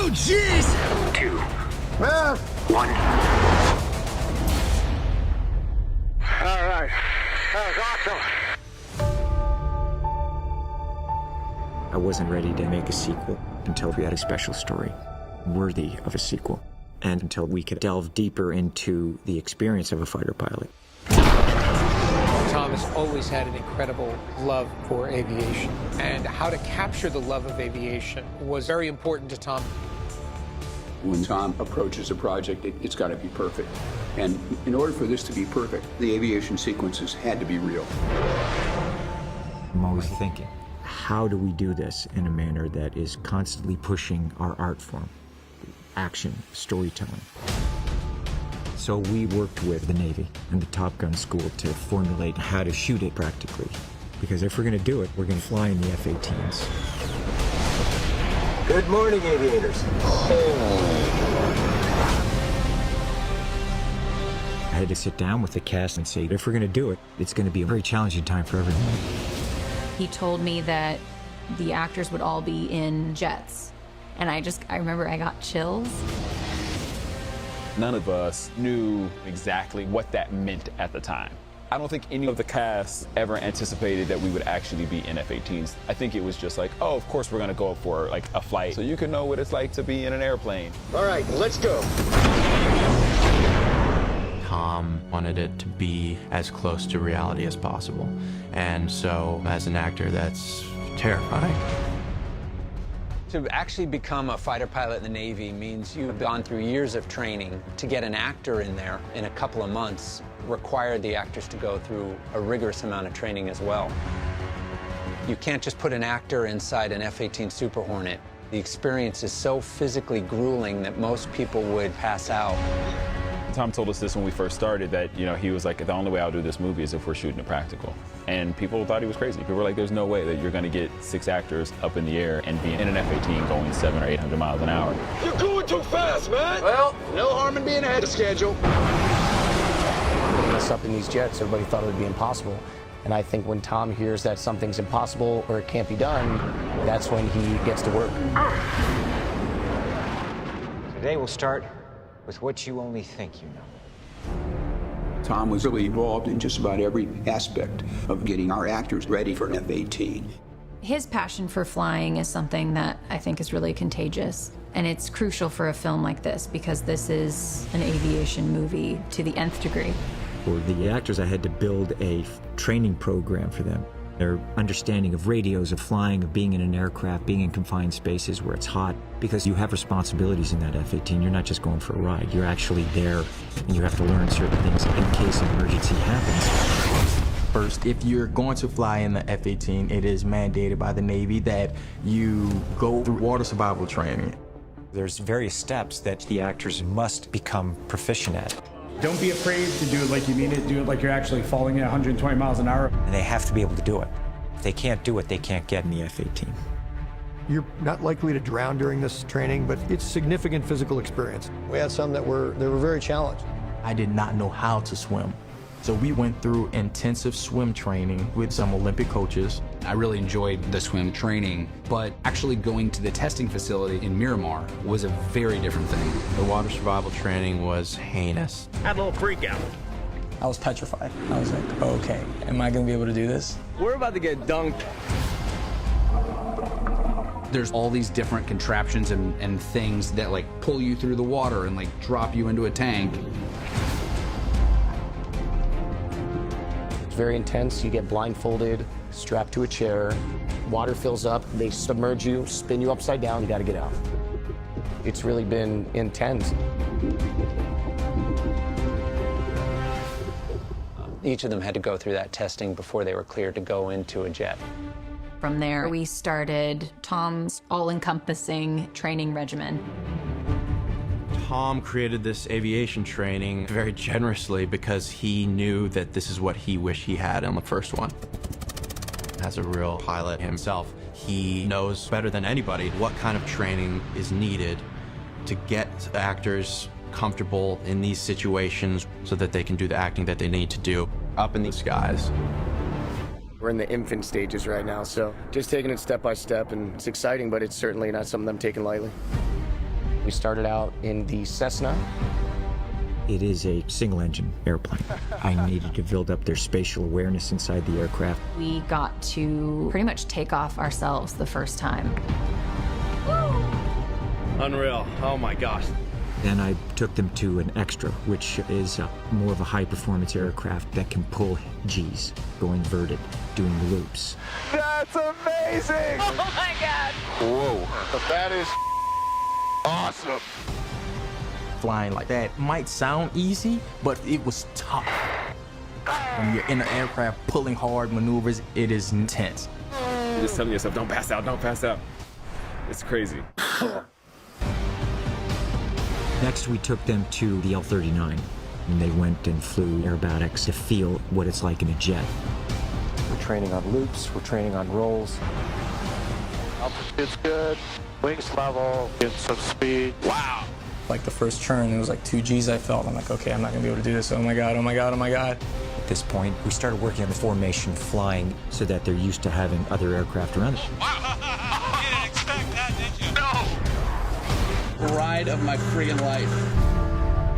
Oh, jeez! 2, 1. All right. That was awesome. I wasn't ready to make a sequel until we had a special story worthy of a sequel, and until we could delve deeper into the experience of a fighter pilot. Tom has always had an incredible love for aviation, and how to capture the love of aviation was very important to Tom. When Tom approaches a project, it's got to be perfect. And in order for this to be perfect, the aviation sequences had to be real. I'm always thinking, how do we do this in a manner that is constantly pushing our art form, action, storytelling? So we worked with the Navy and the Top Gun school to formulate how to shoot it practically. Because if we're going to do it, we're going to fly in the F-18s. Good morning, aviators. I had to sit down with the cast and say, if we're going to do it, it's going to be a very challenging time for everyone. He told me that the actors would all be in jets. And I remember I got chills. None of us knew exactly what that meant at the time. I don't think any of the cast ever anticipated that we would actually be in F-18s. I think it was just like, oh, of course we're gonna go for like a flight, so you can know what it's like to be in an airplane. All right, let's go. Tom wanted it to be as close to reality as possible. And so, as an actor, that's terrifying. To actually become a fighter pilot in the Navy means you've gone through years of training. To get an actor in there in a couple of months required the actors to go through a rigorous amount of training as well. You can't just put an actor inside an F-18 Super Hornet. The experience is so physically grueling that most people would pass out. Tom told us this when we first started, that, you know, he was like, the only way I'll do this movie is if we're shooting a practical. And people thought he was crazy. People were like, there's no way that you're gonna get 6 actors up in the air and be in an F-18 going 700 or 800 miles an hour. You're going too fast, man. Well, no harm in being ahead of schedule. Us up in these jets, everybody thought it would be impossible. And I think when Tom hears that something's impossible or it can't be done, that's when he gets to work. Today we'll start with what you only think you know. Tom was really involved in just about every aspect of getting our actors ready for an F-18. His passion for flying is something that I think is really contagious. And it's crucial for a film like this because this is an aviation movie to the nth degree. For the actors, I had to build a training program for them. Their understanding of radios, of flying, of being in an aircraft, being in confined spaces where it's hot, because you have responsibilities in that F-18. You're not just going for a ride. You're actually there, and you have to learn certain things in case an emergency happens. First, if you're going to fly in the F-18, it is mandated by the Navy that you go through water survival training. There's various steps that the actors must become proficient at. Don't be afraid to do it like you mean it. Do it like you're actually falling at 120 miles an hour. And they have to be able to do it. If they can't do it, they can't get in the F-18. You're not likely to drown during this training, but it's significant physical experience. We had some that were very challenged. I did not know how to swim. So we went through intensive swim training with some Olympic coaches. I really enjoyed the swim training, but actually going to the testing facility in Miramar was a very different thing. The water survival training was heinous. Had a little freak out. I was petrified. I was like, okay, am I gonna be able to do this? We're about to get dunked. There's all these different contraptions and things that like pull you through the water and like drop you into a tank. Very intense. You get blindfolded, strapped to a chair, water fills up, they submerge you, spin you upside down, you gotta get out. It's really been intense. Each of them had to go through that testing before they were cleared to go into a jet. From there, we started Tom's all-encompassing training regimen. Tom created this aviation training very generously because he knew that this is what he wished he had on the first one. As a real pilot himself, he knows better than anybody what kind of training is needed to get actors comfortable in these situations so that they can do the acting that they need to do up in the skies. We're in the infant stages right now, so just taking it step by step, and it's exciting, but it's certainly not something I'm taking lightly. We started out in the Cessna. It is a single-engine airplane. I needed to build up their spatial awareness inside the aircraft. We got to pretty much take off ourselves the first time. Unreal. Oh my gosh. Then I took them to an extra, which is more of a high-performance aircraft that can pull G's, go inverted, doing loops. That's amazing! Oh my God! Whoa. That is awesome. Flying like that might sound easy, but it was tough. When you're in an aircraft pulling hard maneuvers, it is intense. You're just telling yourself, don't pass out, don't pass out. It's crazy. Next, we took them to the L-39, and they went and flew aerobatics to feel what it's like in a jet. We're training on loops, we're training on rolls. Altitude's good. Wings level, getting some speed. Wow. Like the first turn, it was like 2 Gs I felt. I'm like, okay, I'm not gonna be able to do this. Oh my God, oh my God, oh my God. At this point, we started working on the formation flying so that they're used to having other aircraft around them. Wow. You didn't expect that, did you? No. Ride of my friggin' life.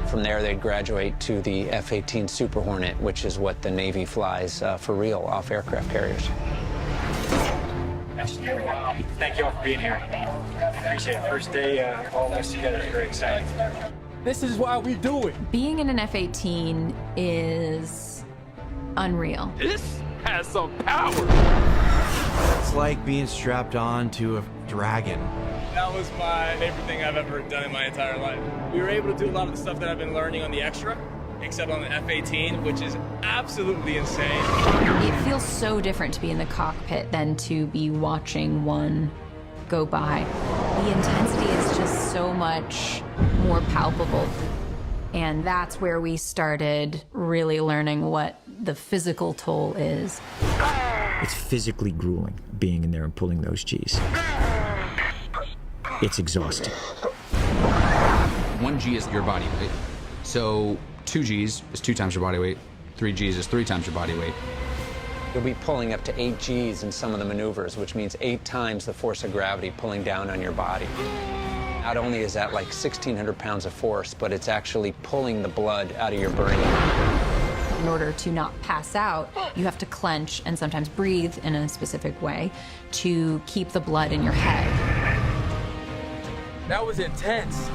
From there, they'd graduate to the F-18 Super Hornet, which is what the Navy flies for real off aircraft carriers. Thank you all for being here. Appreciate it. First day, all of us together is very exciting. This is why we do it. Being in an F-18 is unreal. This has some power. It's like being strapped on to a dragon. That was my favorite thing I've ever done in my entire life. We were able to do a lot of the stuff that I've been learning on the extra, except on the F-18, which is absolutely insane. It feels so different to be in the cockpit than to be watching one go by. The intensity is just so much more palpable. And that's where we started really learning what the physical toll is. It's physically grueling being in there and pulling those G's. It's exhausting. 1 G is your body weight. So 2 Gs is 2 times your body weight. 3 Gs is 3 times your body weight. You'll be pulling up to 8 Gs in some of the maneuvers, which means 8 times the force of gravity pulling down on your body. Not only is that like 1,600 pounds of force, but it's actually pulling the blood out of your brain. In order to not pass out, you have to clench and sometimes breathe in a specific way to keep the blood in your head. That was intense.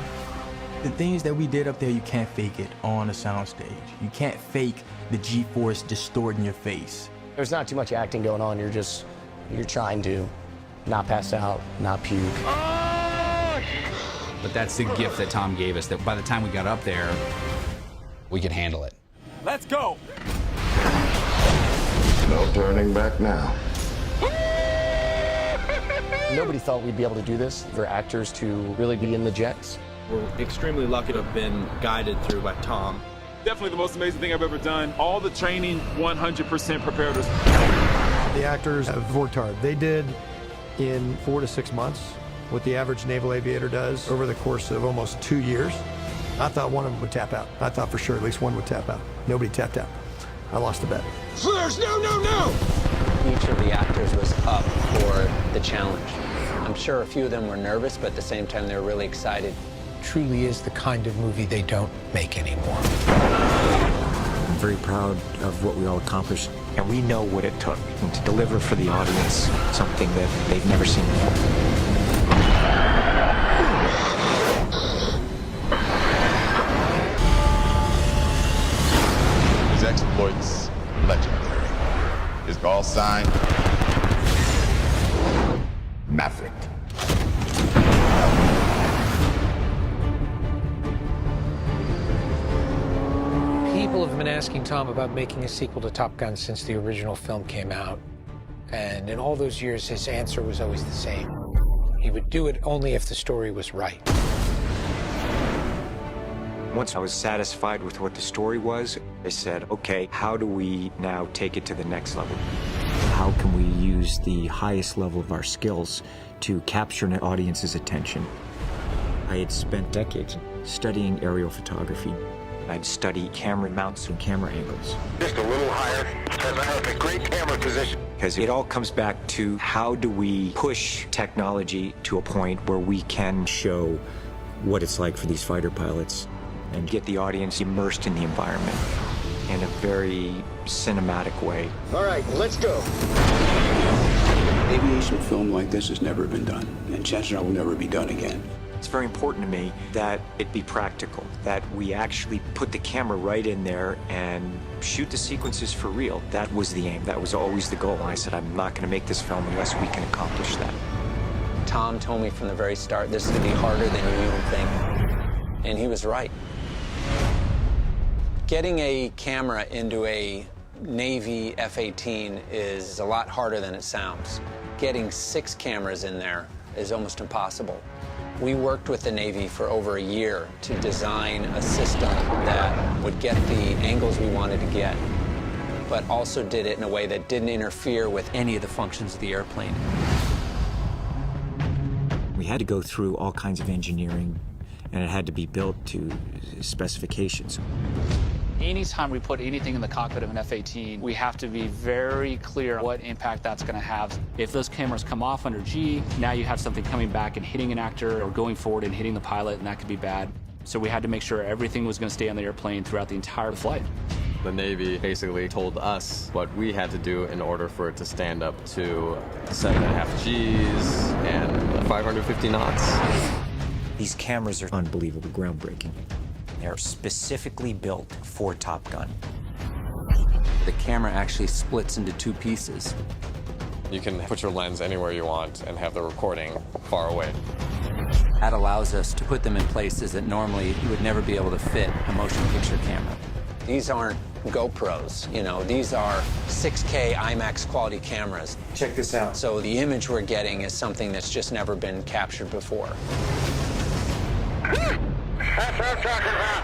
The things that we did up there, you can't fake it on a soundstage. You can't fake the G-force distorting your face. There's not too much acting going on. You're trying to not pass out, not puke. But that's the gift that Tom gave us, that by the time we got up there, we could handle it. Let's go. No turning back now. Nobody thought we'd be able to do this, for actors to really be in the jets. We're extremely lucky to have been guided through by Tom. Definitely the most amazing thing I've ever done. All the training 100% prepared us. The actors have worked hard. They did in 4 to 6 months what the average naval aviator does over the course of almost 2 years. I thought one of them would tap out. I thought for sure at least one would tap out. Nobody tapped out. I lost the bet. Flares, no, no, no! Each of the actors was up for the challenge. I'm sure a few of them were nervous, but at the same time, they were really excited. Truly is the kind of movie they don't make anymore. I'm very proud of what we all accomplished. And we know what it took to deliver for the audience something that they've never seen before. His exploits legendary. His call sign, Maverick. People have been asking Tom about making a sequel to Top Gun since the original film came out. And in all those years, his answer was always the same. He would do it only if the story was right. Once I was satisfied with what the story was, I said, okay, how do we now take it to the next level? How can we use the highest level of our skills to capture an audience's attention? I had spent decades studying aerial photography. I'd study camera mounts and camera angles. Just a little higher, because I have a great camera position. Because it all comes back to how do we push technology to a point where we can show what it's like for these fighter pilots and get the audience immersed in the environment in a very cinematic way. All right, let's go. Aviation film like this has never been done, and chances are will never be done again. It's very important to me that it be practical, that we actually put the camera right in there and shoot the sequences for real. That was the aim. That was always the goal. And I said, I'm not going to make this film unless we can accomplish that. Tom told me from the very start, this is going to be harder than you even think. And he was right. Getting a camera into a Navy F-18 is a lot harder than it sounds. Getting 6 cameras in there is almost impossible. We worked with the Navy for over a year to design a system that would get the angles we wanted to get, but also did it in a way that didn't interfere with any of the functions of the airplane. We had to go through all kinds of engineering, and it had to be built to specifications. Anytime we put anything in the cockpit of an F-18, we have to be very clear what impact that's going to have. If those cameras come off under G, now you have something coming back and hitting an actor or going forward and hitting the pilot, and that could be bad. So we had to make sure everything was going to stay on the airplane throughout the entire flight. The Navy basically told us what we had to do in order for it to stand up to 7.5 Gs and 550 knots. These cameras are unbelievable, groundbreaking. They're specifically built for Top Gun. The camera actually splits into 2 pieces. You can put your lens anywhere you want and have the recording far away. That allows us to put them in places that normally you would never be able to fit a motion picture camera. These aren't GoPros, you know, these are 6K IMAX quality cameras. Check this out. So the image we're getting is something that's just never been captured before. That's what I'm talking about.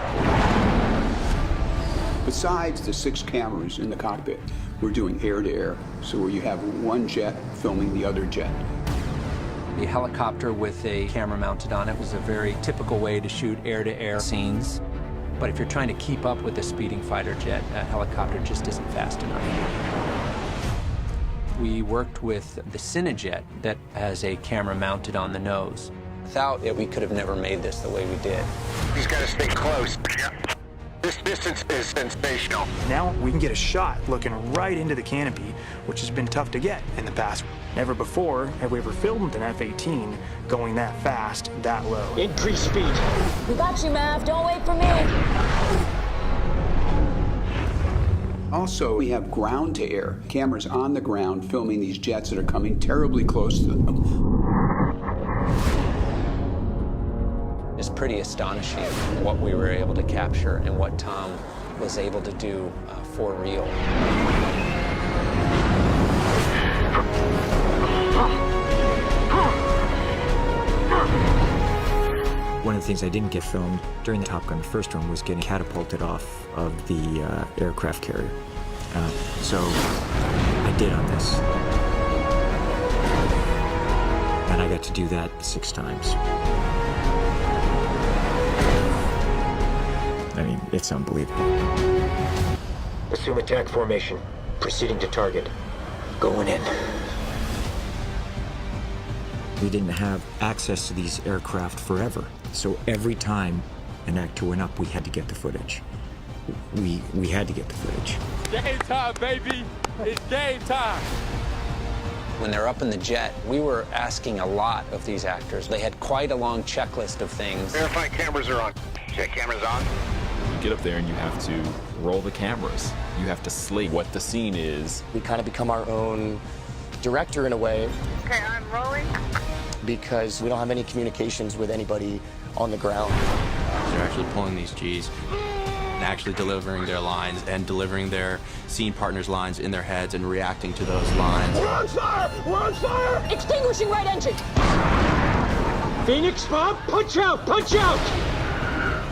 Besides the 6 cameras in the cockpit, we're doing air-to-air, so where you have one jet filming the other jet. The helicopter with a camera mounted on it was a very typical way to shoot air-to-air scenes. But if you're trying to keep up with a speeding fighter jet, a helicopter just isn't fast enough. We worked with the Cinejet that has a camera mounted on the nose. Without it, we could have never made this the way we did. He's got to stay close. This distance is sensational. Now we can get a shot looking right into the canopy, which has been tough to get in the past. Never before have we ever filmed an F-18 going that fast, that low. Increase speed. We got you, Mav. Don't wait for me. Also, we have ground-to-air cameras on the ground filming these jets that are coming terribly close to them. It's pretty astonishing what we were able to capture and what Tom was able to do for real. One of the things I didn't get filmed during the Top Gun first run was getting catapulted off of the aircraft carrier. So I did on this. And I got to do that 6 times. I mean, it's unbelievable. Assume attack formation. Proceeding to target. Going in. We didn't have access to these aircraft forever. So every time an actor went up, we had to get the footage. We had to get the footage. Game time, baby. It's game time. When they're up in the jet, we were asking a lot of these actors. They had quite a long checklist of things. Verify cameras are on. Check cameras on. You get up there and you have to roll the cameras. You have to slate what the scene is. We kind of become our own director in a way. Okay, I'm rolling. Because we don't have any communications with anybody on the ground. They're actually pulling these Gs and actually delivering their lines and delivering their scene partners' lines in their heads and reacting to those lines. We're on fire! We're on fire! Extinguishing right engine. Phoenix, Bob, punch out! Punch out!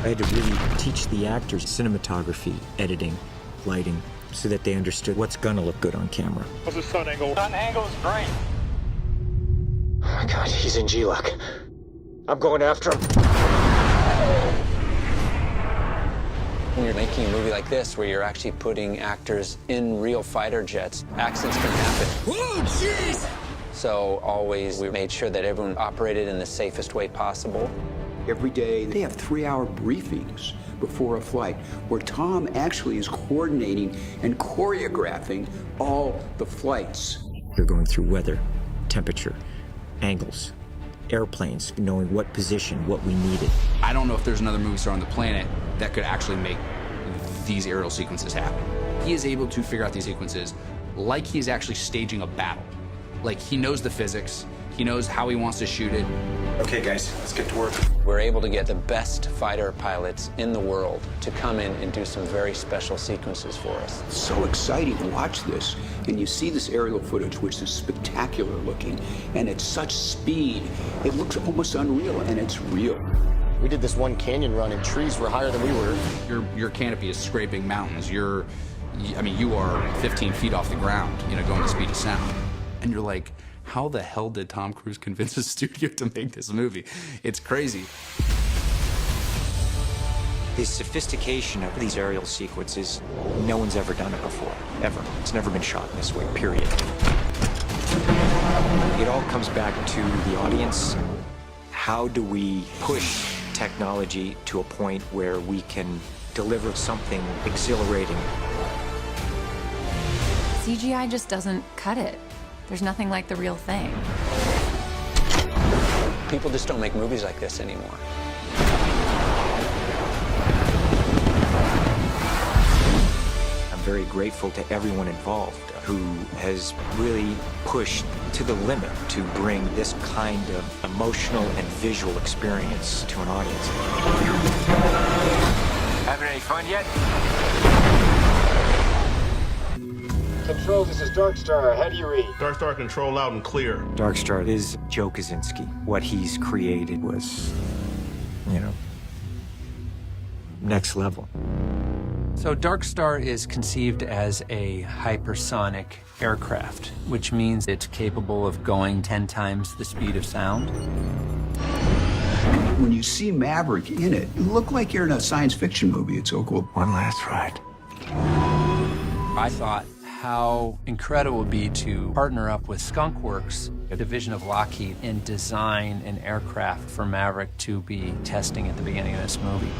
I had to really teach the actors cinematography, editing, lighting, so that they understood what's gonna look good on camera. What's the sun angle? Sun angle is great. Oh my God, he's in G-lock. I'm going after him. When you're making a movie like this, where you're actually putting actors in real fighter jets, accidents can happen. Whoa, jeez! So always we made sure that everyone operated in the safest way possible. Every day, they have 3-hour briefings before a flight where Tom actually is coordinating and choreographing all the flights. You're going through weather, temperature, angles, airplanes, knowing what position, what we needed. I don't know if there's another movie star on the planet that could actually make these aerial sequences happen. He is able to figure out these sequences like he's actually staging a battle. Like, he knows the physics, he knows how he wants to shoot it. Okay, guys, let's get to work. We're able to get the best fighter pilots in the world to come in and do some very special sequences for us. It's so exciting to watch this, and you see this aerial footage, which is spectacular looking, and at such speed, it looks almost unreal, and it's real. We did this one canyon run, and trees were higher than we were. Your canopy is scraping mountains. You are 15 feet off the ground, going the speed of sound. And you're like, how the hell did Tom Cruise convince his studio to make this movie? It's crazy. The sophistication of these aerial sequences, no one's ever done it before, ever. It's never been shot this way, period. It all comes back to the audience. How do we push technology to a point where we can deliver something exhilarating? CGI just doesn't cut it. There's nothing like the real thing. People just don't make movies like this anymore. I'm very grateful to everyone involved who has really pushed to the limit to bring this kind of emotional and visual experience to an audience. Having any fun yet? Control, this is Dark Star. How do you read? Dark Star control loud and clear. Dark Star is Joe Kosinski. What he's created was, next level. So Dark Star is conceived as a hypersonic aircraft, which means it's capable of going 10 times the speed of sound. When you see Maverick in it, you look like you're in a science fiction movie. It's so cool. One last ride. I thought how incredible it would be to partner up with Skunk Works, a division of Lockheed, and design an aircraft for Maverick to be testing at the beginning of this movie.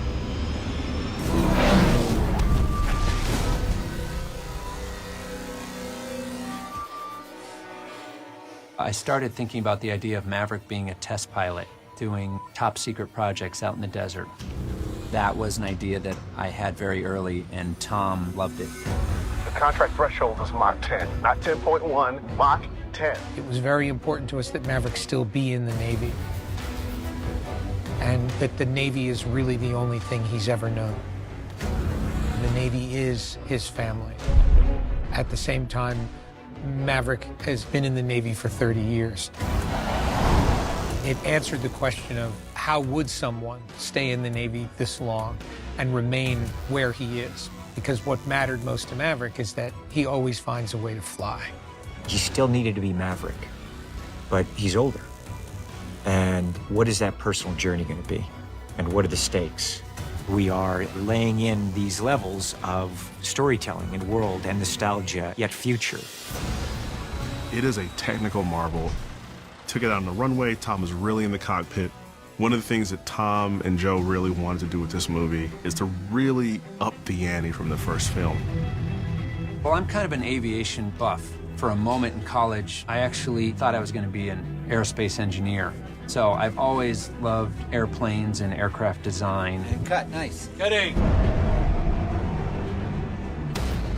I started thinking about the idea of Maverick being a test pilot, doing top secret projects out in the desert. That was an idea that I had very early, and Tom loved it. The contract threshold is Mach 10, not 10.1, Mach 10. It was very important to us that Maverick still be in the Navy, and that the Navy is really the only thing he's ever known. The Navy is his family. At the same time, Maverick has been in the Navy for 30 years. It answered the question of how would someone stay in the Navy this long and remain where he is? Because what mattered most to Maverick is that he always finds a way to fly. He still needed to be Maverick, but he's older. And what is that personal journey going to be? And what are the stakes? We are laying in these levels of storytelling and world and nostalgia, yet future. It is a technical marvel. Took it out on the runway. Tom was really in the cockpit. One of the things that Tom and Joe really wanted to do with this movie is to really up the ante from the first film. Well, I'm kind of an aviation buff. For a moment in college, I actually thought I was going to be an aerospace engineer. So I've always loved airplanes and aircraft design. Cut, nice. Cutting.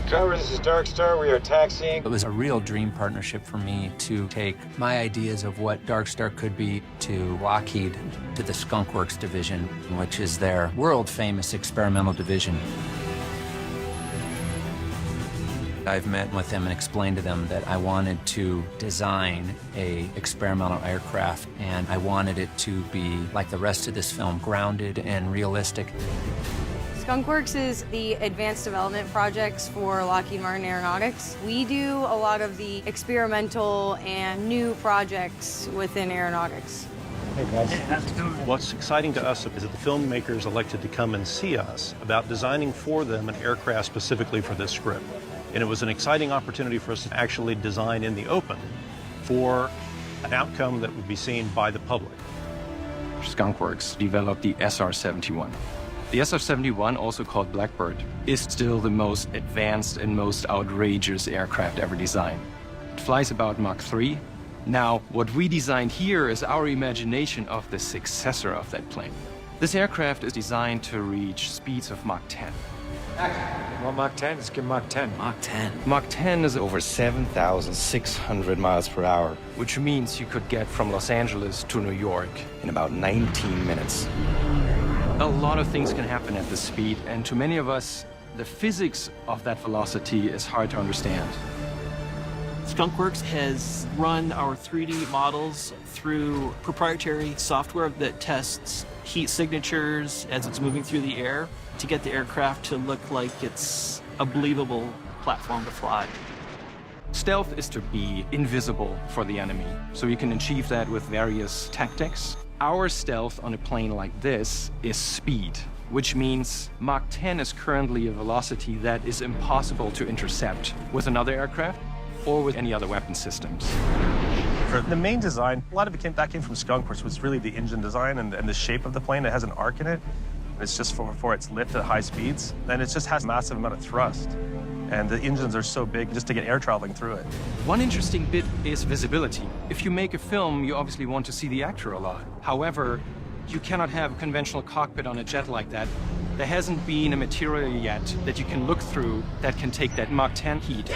Tower, this is Dark Star. We are taxiing. It was a real dream partnership for me to take my ideas of what Dark Star could be to Lockheed, to the Skunk Works division, which is their world-famous experimental division. I've met with them and explained to them that I wanted to design an experimental aircraft, and I wanted it to be, like the rest of this film, grounded and realistic. Skunk Works is the advanced development projects for Lockheed Martin Aeronautics. We do a lot of the experimental and new projects within aeronautics. Hey guys. What's exciting to us is that the filmmakers elected to come and see us about designing for them an aircraft specifically for this script. And it was an exciting opportunity for us to actually design in the open for an outcome that would be seen by the public. Skunk Works developed the SR-71. The SR-71, also called Blackbird, is still the most advanced and most outrageous aircraft ever designed. It flies about Mach 3. Now, what we designed here is our imagination of the successor of that plane. This aircraft is designed to reach speeds of Mach 10. Well, Mach 10, let's give Mach 10. Mach 10. Mach 10 is over 7,600 miles per hour, which means you could get from Los Angeles to New York in about 19 minutes. A lot of things can happen at this speed, and to many of us, the physics of that velocity is hard to understand. Skunk Works has run our 3D models through proprietary software that tests heat signatures as it's moving through the air to get the aircraft to look like it's a believable platform to fly. Stealth is to be invisible for the enemy, so you can achieve that with various tactics. Our stealth on a plane like this is speed, which means Mach 10 is currently a velocity that is impossible to intercept with another aircraft or with any other weapon systems. For the main design, a lot of that came from Skunk Works, was really the engine design and the shape of the plane. It has an arc in it. It's just for its lift at high speeds. And it just has a massive amount of thrust. And the engines are so big just to get air traveling through it. One interesting bit is visibility. If you make a film, you obviously want to see the actor a lot. However, you cannot have a conventional cockpit on a jet like that. There hasn't been a material yet that you can look through that can take that Mach 10 heat.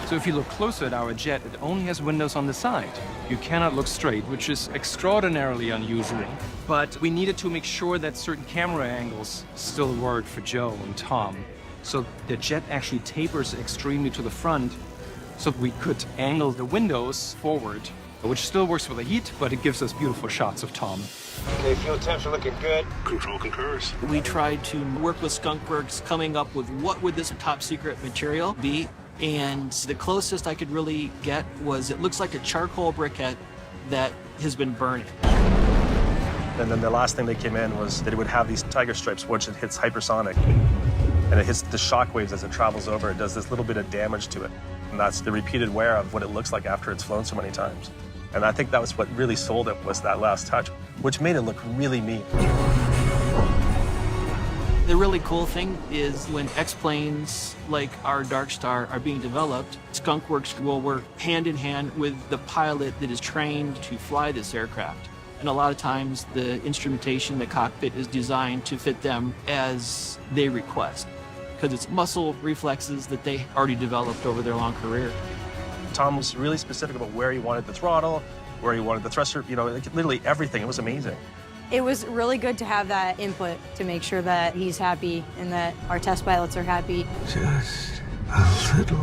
So if you look closer at our jet, it only has windows on the side. You cannot look straight, which is extraordinarily unusual. But we needed to make sure that certain camera angles still work for Joe and Tom. So the jet actually tapers extremely to the front, so we could angle the windows forward, which still works for the heat, but it gives us beautiful shots of Tom. Okay, fuel temps are looking good. Control concurs. We tried to work with Skunk Works, coming up with what would this top secret material be. And the closest I could really get was it looks like a charcoal briquette that has been burning. And then the last thing that came in was that it would have these tiger stripes once it hits hypersonic. And it hits the shock waves as it travels over. It does this little bit of damage to it. And that's the repeated wear of what it looks like after it's flown so many times. And I think that was what really sold it, was that last touch, which made it look really neat. The really cool thing is when X-planes like our Dark Star are being developed, Skunk Works will work hand in hand with the pilot that is trained to fly this aircraft. And a lot of times the instrumentation, the cockpit is designed to fit them as they request, because it's muscle reflexes that they already developed over their long career. Tom was really specific about where he wanted the throttle, where he wanted the thruster, you know, literally everything. It was amazing. It was really good to have that input to make sure that he's happy and that our test pilots are happy. Just a little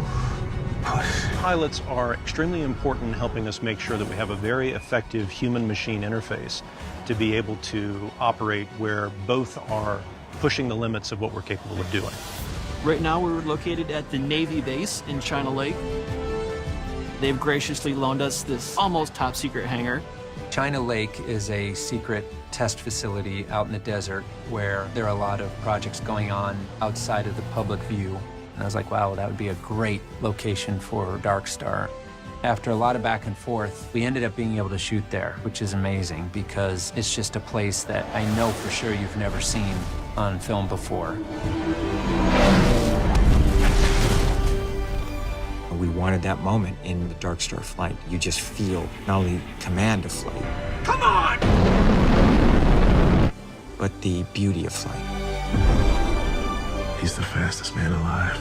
push. Pilots are extremely important in helping us make sure that we have a very effective human-machine interface to be able to operate where both are pushing the limits of what we're capable of doing. Right now we're located at the Navy base in China Lake. They've graciously loaned us this almost top secret hangar. China Lake is a secret test facility out in the desert where there are a lot of projects going on outside of the public view. And I was like, wow, that would be a great location for Dark Star. After a lot of back and forth, we ended up being able to shoot there, which is amazing because it's just a place that I know for sure you've never seen on film before. We wanted that moment in the Dark Star flight. You just feel not only command of flight, Come on! but the beauty of flight. He's the fastest man alive.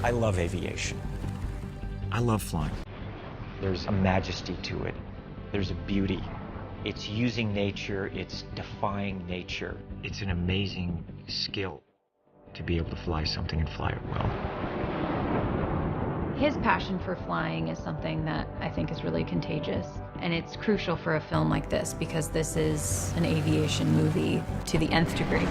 I love aviation. I love flying. There's a majesty to it. There's a beauty. It's using nature, it's defying nature. It's an amazing skill to be able to fly something and fly it well. His passion for flying is something that I think is really contagious. And it's crucial for a film like this because this is an aviation movie to the nth degree.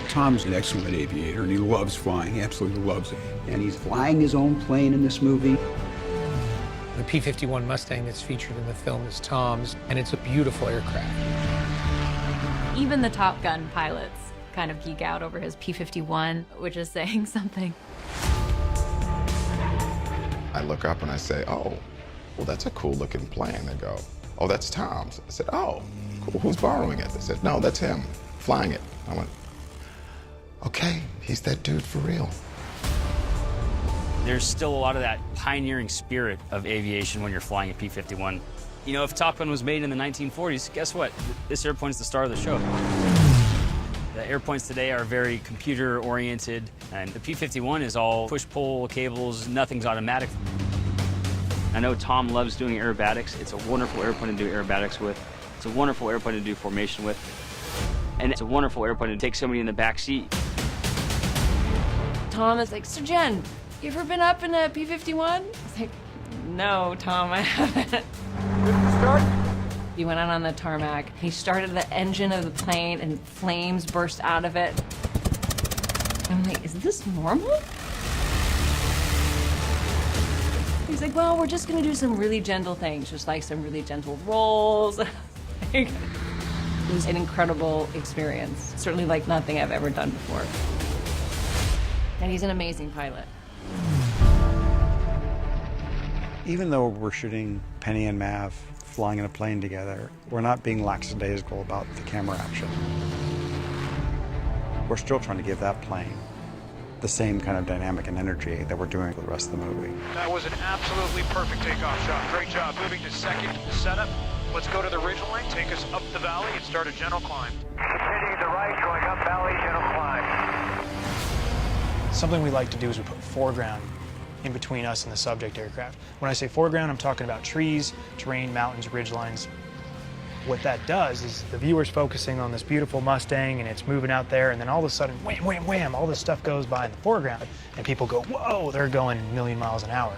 Tom's an excellent aviator, and he loves flying. He absolutely loves it. And he's flying his own plane in this movie. The P-51 Mustang that's featured in the film is Tom's, and it's a beautiful aircraft. Even the Top Gun pilots kind of geek out over his P-51, which is saying something. I look up and I say, oh, well, that's a cool looking plane. They go, oh, that's Tom's. I said, oh, cool. Who's borrowing it? They said, no, that's him flying it. I went, okay, he's that dude for real. There's still a lot of that pioneering spirit of aviation when you're flying a P-51. You know, if Top Gun was made in the 1940s, guess what? This airplane's the star of the show. The airplanes today are very computer-oriented, and the P-51 is all push-pull cables, nothing's automatic. I know Tom loves doing aerobatics. It's a wonderful airplane to do aerobatics with. It's a wonderful airplane to do formation with. And it's a wonderful airplane to take somebody in the back seat. Tom is like, so Jen, you ever been up in a P-51? I was like, no, Tom, I haven't. Start? He went out on the tarmac. He started the engine of the plane and flames burst out of it. I'm like, is this normal? He's like, well, we're just gonna do some really gentle things, just like some really gentle rolls. It was an incredible experience. Certainly like nothing I've ever done before. And he's an amazing pilot. Even though we're shooting Penny and Mav flying in a plane together, we're not being lackadaisical about the camera action. We're still trying to give that plane the same kind of dynamic and energy that we're doing for the rest of the movie. That was an absolutely perfect takeoff shot. Great job. Moving to second setup. Let's go to the ridgeline, take us up the valley, and start a gentle climb. Continuing to right, going up valley, gentle climb. Something we like to do is we put foreground in between us and the subject aircraft. When I say foreground, I'm talking about trees, terrain, mountains, ridgelines. What that does is the viewer's focusing on this beautiful Mustang and it's moving out there, and then all of a sudden, wham, wham, wham, all this stuff goes by in the foreground, and people go, whoa, they're going a million miles an hour.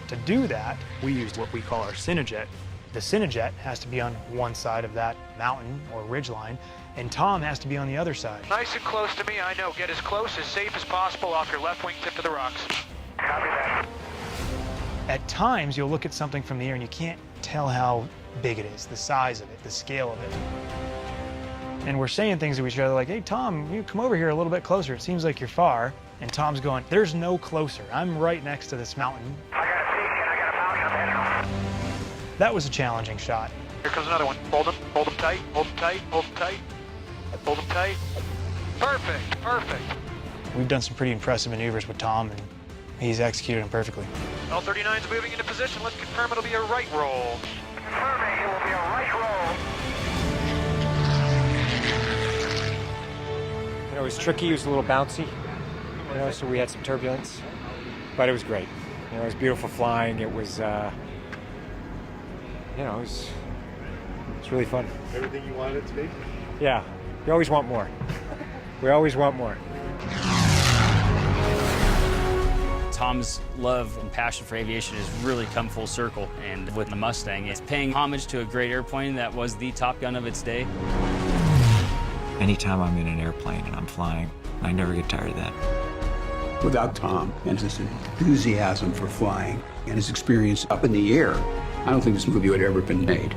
To do that, we used what we call our Cinejet. The Cinejet has to be on one side of that mountain or ridgeline, and Tom has to be on the other side. Nice and close to me, I know. Get as close, as safe as possible off your left wing tip of the rocks. Copy that. At times, you'll look at something from the air and you can't tell how big it is, the size of it, the scale of it. And we're saying things to each other like, hey, Tom, you come over here a little bit closer. It seems like you're far. And Tom's going, there's no closer. I'm right next to this mountain. That was a challenging shot. Here comes another one. Hold them tight, hold them tight, hold them tight, hold them tight. Perfect, perfect. We've done some pretty impressive maneuvers with Tom, and he's executed them perfectly. L-39's moving into position. Let's confirm it'll be a right roll. Confirming it will be a right roll. You know, it was tricky, it was a little bouncy, you know, so we had some turbulence, but it was great. You know, it was beautiful flying, it was, you know, it's really fun. Everything you wanted it to be? Yeah, we always want more. We always want more. Tom's love and passion for aviation has really come full circle, and with the Mustang, it's paying homage to a great airplane that was the Top Gun of its day. Anytime I'm in an airplane and I'm flying, I never get tired of that. Without Tom and his enthusiasm for flying and his experience up in the air, I don't think this movie would have ever been made.